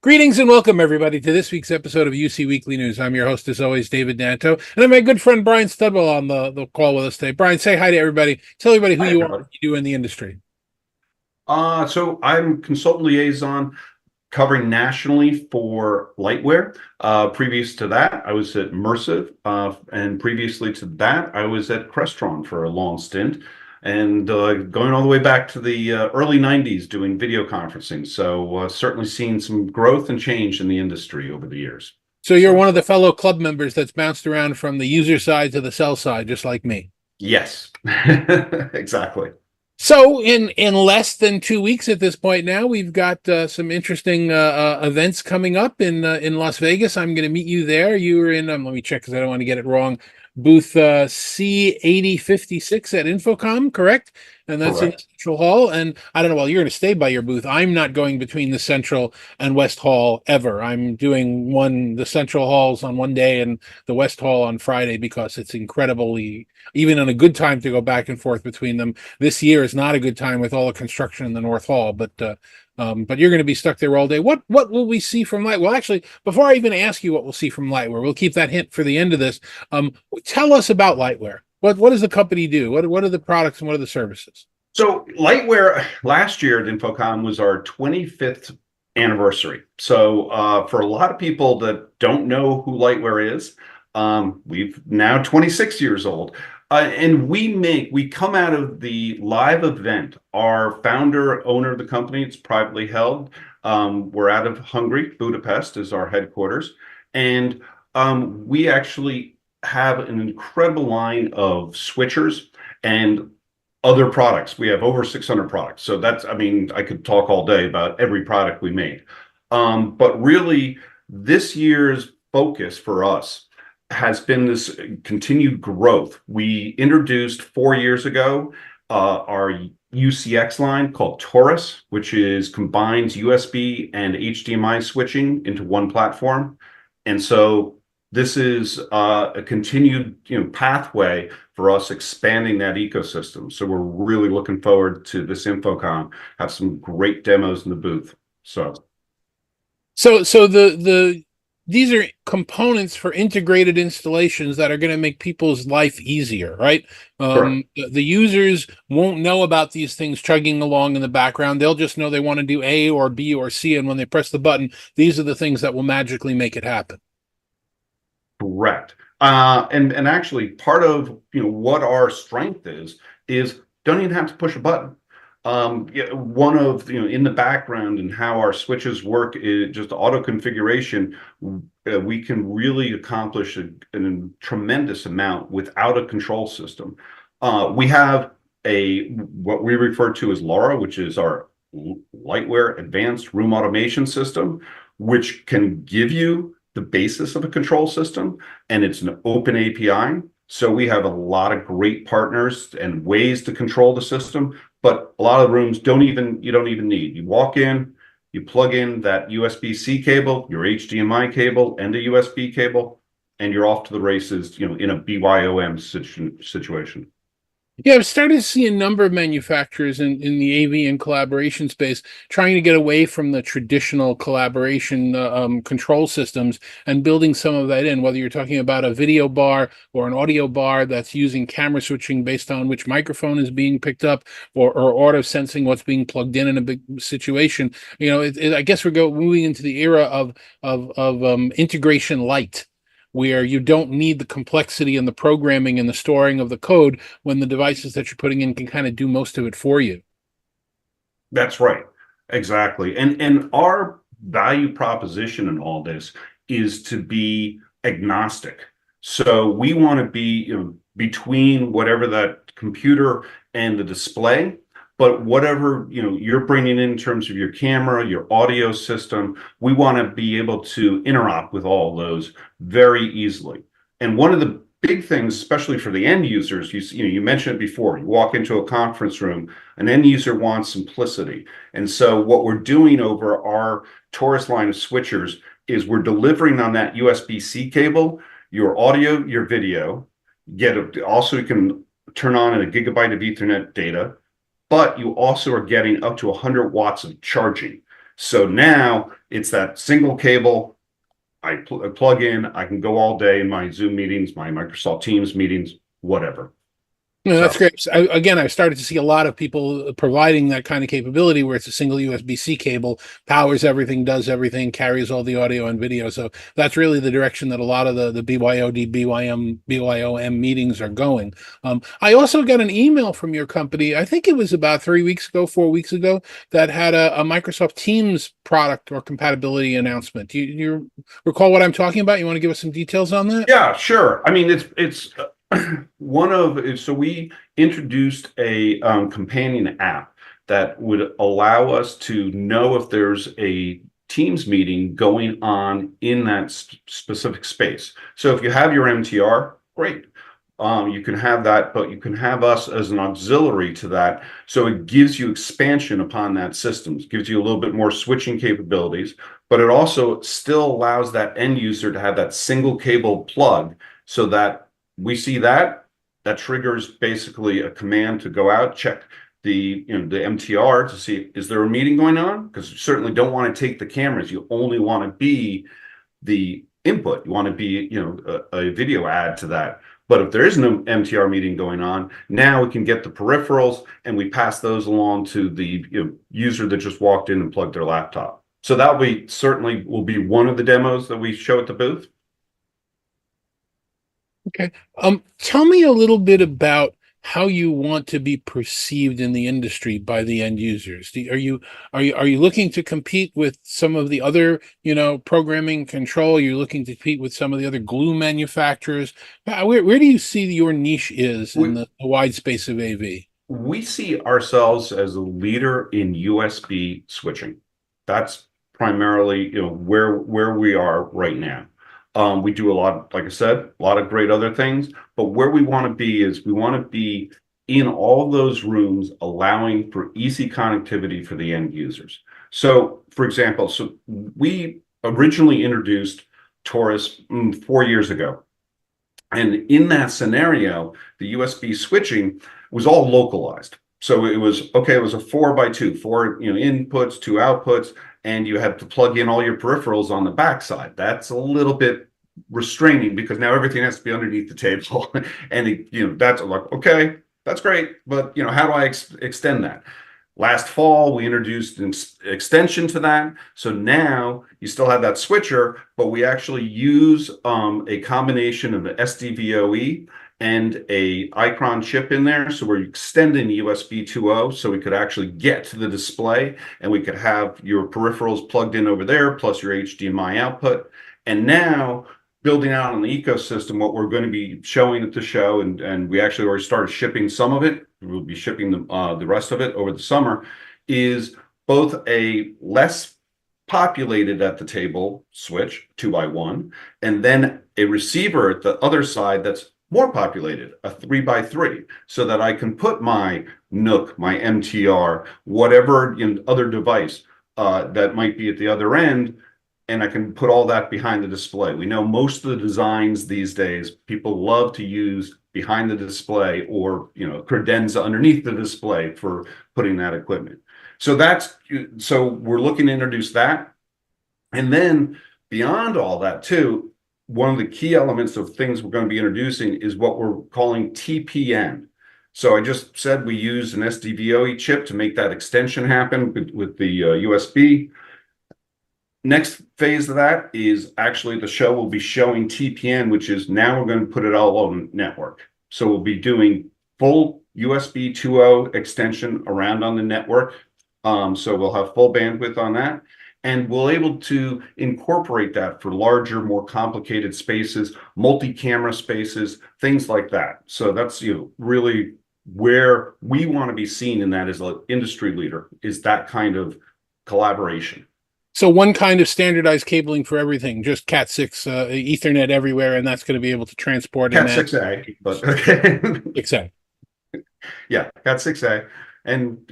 Greetings and welcome, everybody, to this week's episode of UC Weekly News. I'm your host, as always, David Danto, and I have my good friend Brian Studwell on the call with us today. Brian, say hi to everybody. Tell everybody who Hi, you are, everybody. what you do in the industry. So I'm consultant liaison covering nationally for Lightware. Previous to that, I was at Mersive, and previously to that, I was at Crestron for a long stint, and going all the way back to the early '90s doing video conferencing. So certainly seen some growth and change in the industry over the years. So you're So one of the fellow club members that's bounced around from the user side to the sell side, just like me. yes, exactly. So in less than 2 weeks at this point now, we've got some interesting events coming up in Las Vegas. I'm going to meet you there. You were in, let me check because I don't want to get it wrong, booth C8056 at InfoComm, correct? And that's in the Correct. Central Hall. And I don't know, well, you're going to stay by your booth. I'm not going between the Central and West Hall ever. I'm doing the Central Halls on one day and the West Hall on Friday because it's incredibly, even on a good time to go back and forth between them. This year is not a good time with all the construction in the North Hall, but you're going to be stuck there all day. What will we see from Light? Well, actually, before I even ask you what we'll see from Lightware, we'll keep that hint for the end of this. Tell us about Lightware. What does the company do? What are the products and what are the services? So Lightware last year at InfoComm was our 25th anniversary. So for a lot of people that don't know who Lightware is, we've now 26 years old. And we come out of the live event. Our founder, owner of the company, it's privately held. We're out of Hungary. Budapest is our headquarters. And we actually have an incredible line of switchers and other products. We have over 600 products. So that's, I mean, I could talk all day about every product we made. But really, this year's focus for us has been this continued growth. We introduced 4 years ago our UCX line called Taurus, which combines USB and HDMI switching into one platform. And so this is a continued pathway for us expanding that ecosystem. So we're really looking forward to this InfoComm, have some great demos in the booth. So the these are components for integrated installations that are going to make people's life easier, right? Correct. The users won't know about these things chugging along in the background. They'll just know they want to do A or B or C, and when they press the button, these are the things that will magically make it happen. Correct. And actually part of what our strength is don't even have to push a button. Yeah, one of in the background and how our switches work is just auto configuration. We can really accomplish a tremendous amount without a control system. We have what we refer to as LARA, which is our Lightware Advanced Room Automation System, which can give you the basis of a control system, and it's an open API. So we have a lot of great partners and ways to control the system, but a lot of rooms you don't even need. You walk in, you plug in that USB-C cable, your HDMI cable, and a USB cable, and you're off to the races, in a BYOM situation. Yeah, I've started to see a number of manufacturers in the AV and collaboration space trying to get away from the traditional collaboration control systems and building some of that in, whether you're talking about a video bar or an audio bar that's using camera switching based on which microphone is being picked up or auto sensing what's being plugged in a big situation. I guess we're moving into the era of integration light, where you don't need the complexity and the programming and the storing of the code when the devices that you're putting in can kind of do most of it for you. That's right. Exactly. And our value proposition in all this is to be agnostic. So we want to be between whatever that computer and the display, but whatever you're bringing in terms of your camera, your audio system, we want to be able to interop with all those very easily. And one of the big things, especially for the end users, you mentioned it before, you walk into a conference room, an end user wants simplicity. And so what we're doing over our Taurus line of switchers is we're delivering on that USB-C cable, your audio, your video, also you can turn on a gigabyte of Ethernet data, but you also are getting up to 100 watts of charging. So now it's that single cable. I plug in, I can go all day in my Zoom meetings, my Microsoft Teams meetings, whatever. No, that's So great. Again, I've started to see a lot of people providing that kind of capability where it's a single USB-C cable, powers everything, does everything, carries all the audio and video. So that's really the direction that a lot of the BYOD, BYOM meetings are going. I also got an email from your company, I think it was about 3 weeks ago, 4 weeks ago, that had a Microsoft Teams product or compatibility announcement. Do you recall what I'm talking about? You want to give us some details on that? yeah, sure. I mean, it's so we introduced a companion app that would allow us to know if there's a Teams meeting going on in that specific space. So if you have your MTR, great. You can have that, but you can have us as an auxiliary to that. So it gives you expansion upon that system, it gives you a little bit more switching capabilities, but it also still allows that end user to have that single cable plug so that we see that triggers basically a command to go out, check the MTR to see, is there a meeting going on? Because you certainly don't want to take the cameras. You only want to be the input. You want to be, a video add to that. But if there is no MTR meeting going on, now we can get the peripherals and we pass those along to the user that just walked in and plugged their laptop. So that certainly will be one of the demos that we show at the booth. Okay. Tell me a little bit about how you want to be perceived in the industry by the end users. Are you looking to compete with some of the other, programming control? You're looking to compete with some of the other glue manufacturers. Where do you see your niche is in the wide space of AV? We see ourselves as a leader in USB switching. That's primarily, where we are right now. We do a lot, like I said, a lot of great other things, but where we want to be is we want to be in all those rooms, allowing for easy connectivity for the end users. So, for example, we originally introduced Taurus 4 years ago. And in that scenario, the USB switching was all localized. So it was okay, it was a 4x2, four inputs, two outputs, and you had to plug in all your peripherals on the backside. That's a little bit restraining because now everything has to be underneath the table. And that's like, okay, that's great, but how do I extend that? Last fall, we introduced an extension to that. So now you still have that switcher, but we actually use a combination of the SDVOE and a Icron chip in there. So we're extending USB 2.0 so we could actually get to the display and we could have your peripherals plugged in over there, plus your HDMI output. And now building out on the ecosystem, what we're going to be showing at the show, and we actually already started shipping some of it. We'll be shipping the rest of it over the summer, is both a less populated at the table switch, 2x1, and then a receiver at the other side that's more populated, a 3x3, so that I can put my NUC, my MTR, whatever other device that might be at the other end, and I can put all that behind the display. We know most of the designs these days, people love to use behind the display or credenza underneath the display for putting that equipment. So we're looking to introduce that. And then beyond all that too, one of the key elements of things we're going to be introducing is what we're calling TPN. So I just said we use an SDVOE chip to make that extension happen with the USB. Next phase of that is actually the show will be showing TPN, which is now we're going to put it all on network. So we'll be doing full USB 2.0 extension around on the network. So we'll have full bandwidth on that. And we'll able to incorporate that for larger, more complicated spaces, multi-camera spaces, things like that. So that's really where we want to be seen in that as an industry leader, is that kind of collaboration. So one kind of standardized cabling for everything, just Cat 6, Ethernet everywhere, and that's going to be able to transport Cat 6A, but okay. 6A. Yeah, Cat 6A. And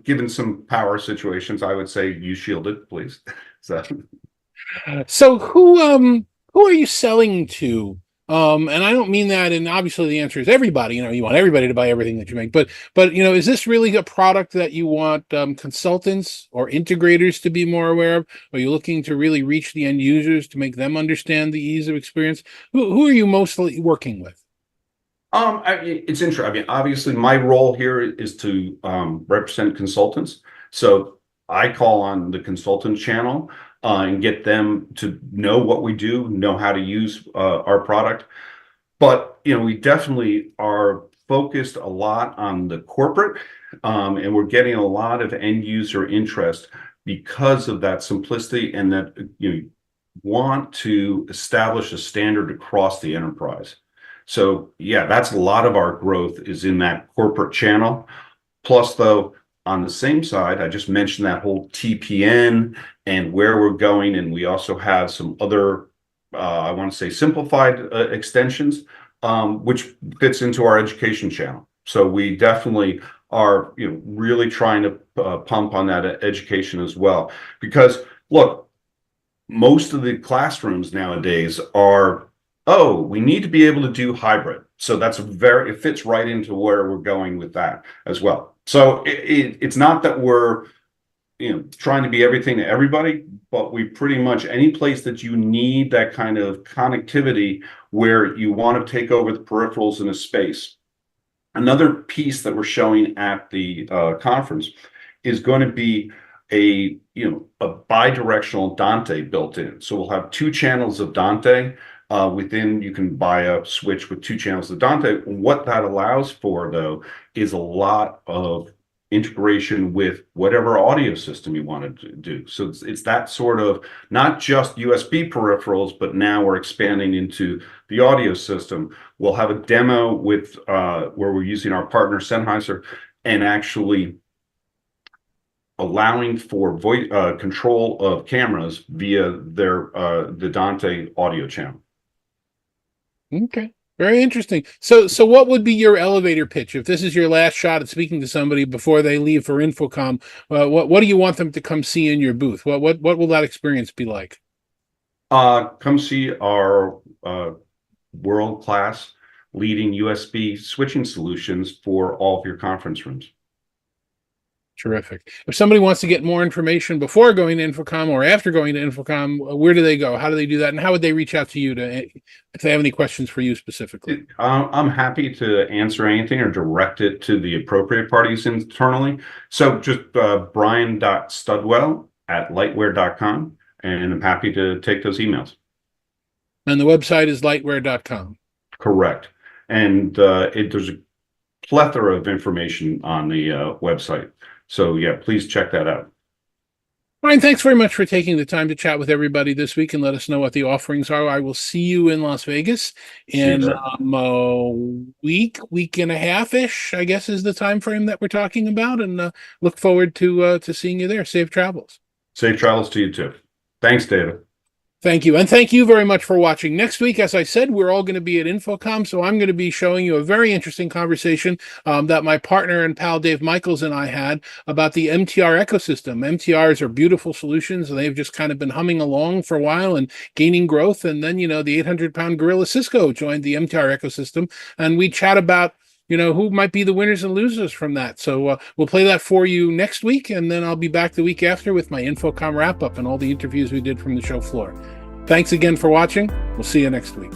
given some power situations, I would say use shielded, please. So who are you selling to And I don't mean that, and obviously the answer is everybody. You want everybody to buy everything that you make, but is this really a product that you want consultants or integrators to be more aware of? Are you looking to really reach the end users to make them understand the ease of experience? Who are you mostly working with? It's interesting. I mean, obviously, my role here is to represent consultants. So I call on the consultant channel and get them to know what we do, know how to use our product. But we definitely are focused a lot on the corporate, and we're getting a lot of end user interest because of that simplicity and that want to establish a standard across the enterprise. So yeah, that's a lot of our growth is in that corporate channel. Plus, though, on the same side, I just mentioned that whole TPN and where we're going, and we also have some other, I want to say, simplified extensions, which fits into our education channel. So we definitely are, really trying to pump on that education as well, because look, most of the classrooms nowadays are, oh, we need to be able to do hybrid. So it fits right into where we're going with that as well. So it's not that we're, trying to be everything to everybody, but we pretty much, any place that you need that kind of connectivity where you want to take over the peripherals in a space. Another piece that we're showing at the conference is going to be a bi-directional Dante built in. So we'll have two channels of Dante within. You can buy a switch with two channels of Dante. What that allows for, though, is a lot of integration with whatever audio system you want to do. So it's that sort of not just USB peripherals, but now we're expanding into the audio system. We'll have a demo with where we're using our partner Sennheiser and actually allowing for voice control of cameras via the Dante audio channel. Okay. Very interesting. So what would be your elevator pitch if this is your last shot at speaking to somebody before they leave for InfoComm? What do you want them to come see in your booth? What will that experience be like? Come see our world-class leading USB switching solutions for all of your conference rooms. Terrific. If somebody wants to get more information before going to InfoComm or after going to InfoComm, where do they go? How do they do that? And how would they reach out to you if they have any questions for you specifically? I'm happy to answer anything or direct it to the appropriate parties internally. So just brian.studwell@lightware.com, and I'm happy to take those emails. And the website is lightware.com. Correct. And there's a plethora of information on the website. So yeah, please check that out. Ryan, thanks very much for taking the time to chat with everybody this week and let us know what the offerings are. I will see you in Las Vegas in a week and a half-ish, I guess is the time frame that we're talking about, and look forward to seeing you there. Safe travels. Safe travels to you too. Thanks, David. Thank you. And thank you very much for watching. Next week, as I said, we're all going to be at InfoComm, so I'm going to be showing you a very interesting conversation that my partner and pal Dave Michaels and I had about the MTR ecosystem. MTRs are beautiful solutions, and they've just kind of been humming along for a while and gaining growth. And then, the 800-pound gorilla Cisco joined the MTR ecosystem, and we chat about who might be the winners and losers from that. So we'll play that for you next week, and then I'll be back the week after with my InfoComm wrap-up and all the interviews we did from the show floor. Thanks again for watching. We'll see you next week.